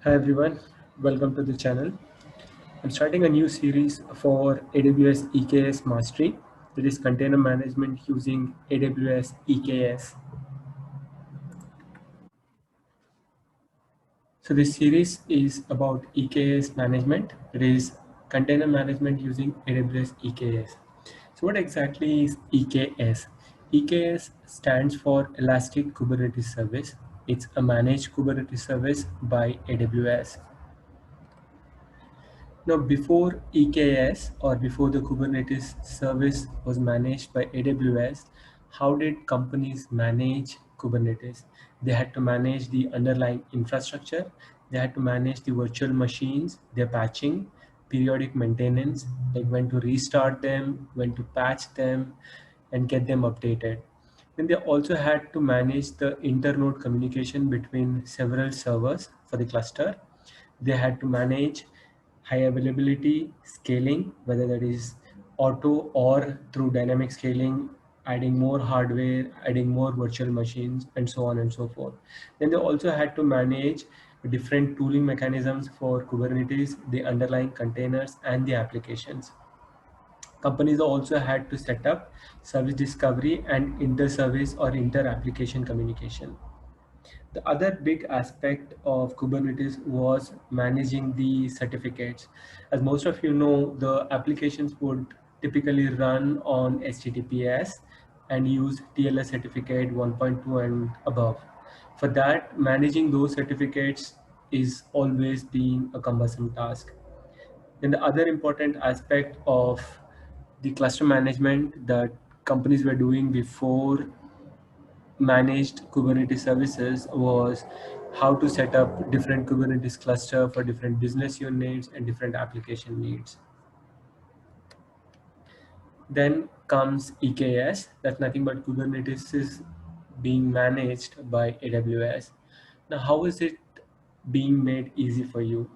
Hi everyone, welcome to the channel. I'm starting a new series for AWS EKS Mastery, that is container management using AWS EKS. So this series is about EKS management, it is container management using AWS EKS. So what exactly is EKS? EKS stands for Elastic Kubernetes Service. It's a managed Kubernetes service by AWS. Now, before EKS or before the Kubernetes service was managed by AWS, how did companies manage Kubernetes? They had to manage the underlying infrastructure, they had to manage the virtual machines, their patching, periodic maintenance, like when to restart them, when to patch them, and get them updated. Then they also had to manage the internode communication between several servers for the cluster. They had to manage high availability scaling, whether that is auto or through dynamic scaling, adding more hardware, adding more virtual machines, and so on and so forth. Then they also had to manage different tooling mechanisms for Kubernetes, the underlying containers, and the applications. Companies also had to set up service discovery and inter-service or inter-application communication. The other big aspect of Kubernetes was managing the certificates. As most of you know, the applications would typically run on HTTPS and use TLS certificate 1.2 and above. For that, managing those certificates is always being a cumbersome task. Then the other important aspect of the cluster management that companies were doing before managed Kubernetes services was how to set up different Kubernetes cluster for different business units and different application needs. Then comes EKS, that's nothing but Kubernetes is being managed by AWS. Now, how is it being made easy for you?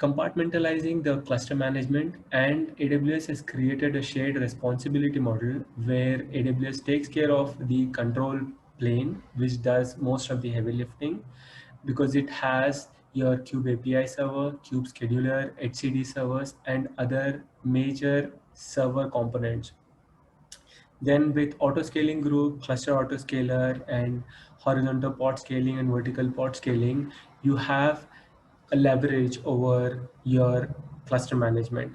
Compartmentalizing the cluster management, and AWS has created a shared responsibility model where AWS takes care of the control plane, which does most of the heavy lifting because it has your Kube API server, Kube scheduler, HCD servers, and other major server components. Then with auto scaling group, cluster autoscaler, and horizontal pod scaling and vertical pod scaling, you have a leverage over your cluster management.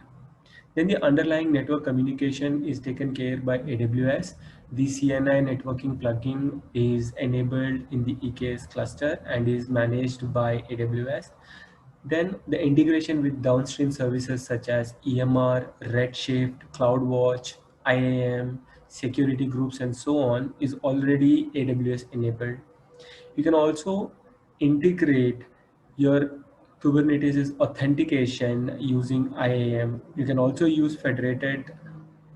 Then the underlying network communication is taken care by AWS. The CNI networking plugin is enabled in the EKS cluster and is managed by AWS. Then the integration with downstream services such as EMR, Redshift, CloudWatch, IAM, security groups, and so on is already AWS enabled. You can also integrate your Kubernetes authentication using IAM. You can also use federated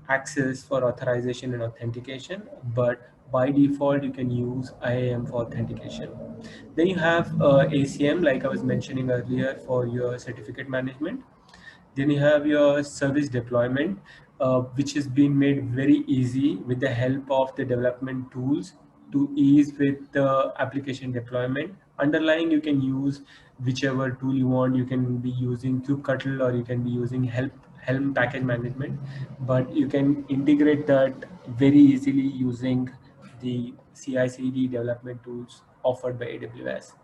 access for authorization and authentication, but by default you can use IAM for authentication. Then you have ACM, like I was mentioning earlier, for your certificate management. Then you have your service deployment, which has been made very easy with the help of the development tools to ease with the application deployment. Underlying, you can use whichever tool you want. You can be using kubectl or you can be using Helm package management, but you can integrate that very easily using the CI/CD development tools offered by AWS.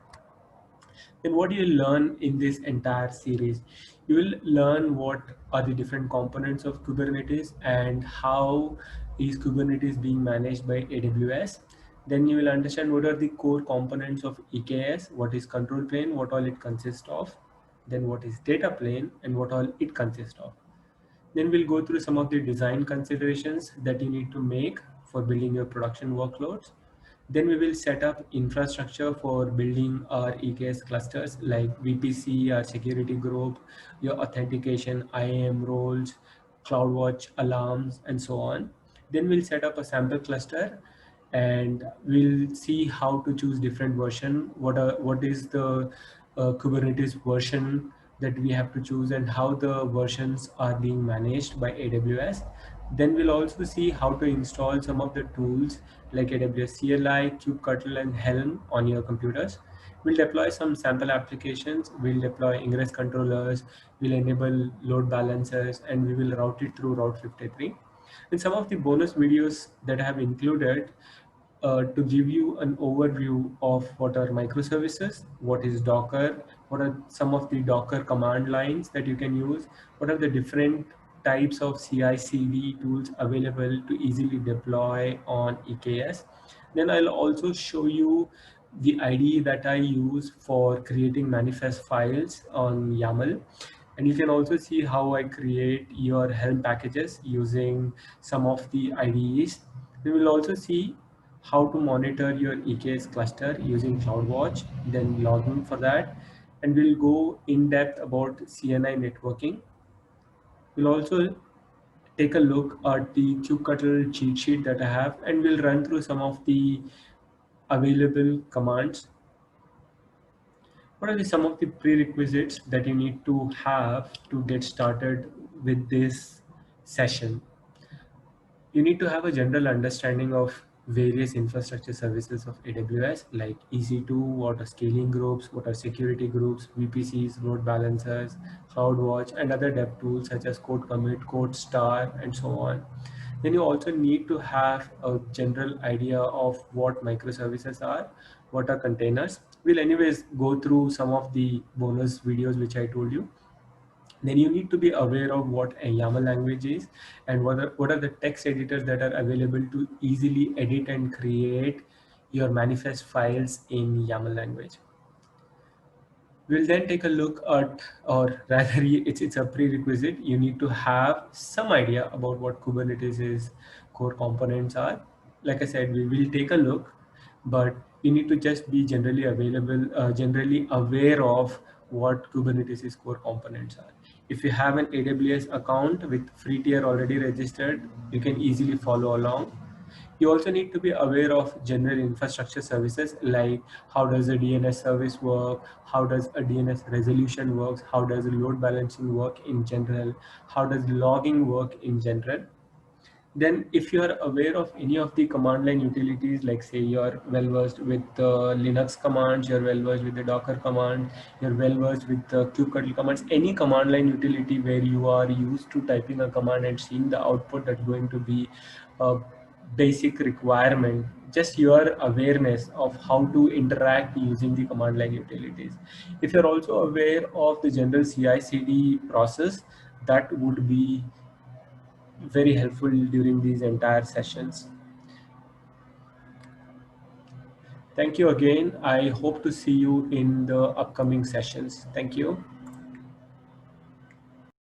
Then what do you learn in this entire series? You will learn what are the different components of Kubernetes and how is Kubernetes being managed by AWS. Then you will understand what are the core components of EKS, what is control plane, what all it consists of, then what is data plane and what all it consists of. Then we'll go through some of the design considerations that you need to make for building your production workloads. Then we will set up infrastructure for building our EKS clusters like VPC, our security group, your authentication, IAM roles, CloudWatch alarms, and so on. Then we'll set up a sample cluster and we'll see how to choose different version. What is the Kubernetes version that we have to choose and how the versions are being managed by AWS. Then we'll also see how to install some of the tools like AWS CLI, kubectl, and Helm on your computers. We'll deploy some sample applications, we'll deploy ingress controllers, we'll enable load balancers, and we will route it through Route 53. In some of the bonus videos that I have included, to give you an overview of what are microservices, what is Docker, what are some of the Docker command lines that you can use, what are the different types of CI/CD tools available to easily deploy on EKS. Then I'll also show you the IDE that I use for creating manifest files on YAML. And you can also see how I create your Helm packages using some of the IDEs. We will also see how to monitor your EKS cluster using CloudWatch, then logging for that. And we'll go in depth about CNI networking. We'll also take a look at the kubectl cheat sheet that I have, and we'll run through some of the available commands. What are some of the prerequisites that you need to have to get started with this session? You need to have a general understanding of various infrastructure services of AWS, like EC2, what are scaling groups, what are security groups, VPCs, load balancers, CloudWatch, and other dev tools such as Code Commit, Code Star, and so on. Then you also need to have a general idea of what microservices are, what are containers. We'll anyways go through some of the bonus videos which I told you. Then you need to be aware of what a YAML language is and what are the text editors that are available to easily edit and create your manifest files in YAML language. We'll then take a look at, or rather it's a prerequisite, you need to have some idea about what Kubernetes is, core components are. Like I said, we will take a look, but you need to just be generally aware of what Kubernetes core components are. If you have an AWS account with free tier already registered, you can easily follow along. You also need to be aware of general infrastructure services, like how does a DNS service work, how does a DNS resolution works, how does load balancing work in general, how does logging work in general. Then if you are aware of any of the command line utilities, like say you're well versed with the Linux commands, you're well versed with the Docker command, you're well versed with the kubectl commands, any command line utility where you are used to typing a command and seeing the output, that's going to be a basic requirement. Just your awareness of how to interact using the command line utilities. If you're also aware of the general CI/CD process, that would be very helpful during these entire sessions. Thank you again. I hope to see you in the upcoming sessions. Thank you.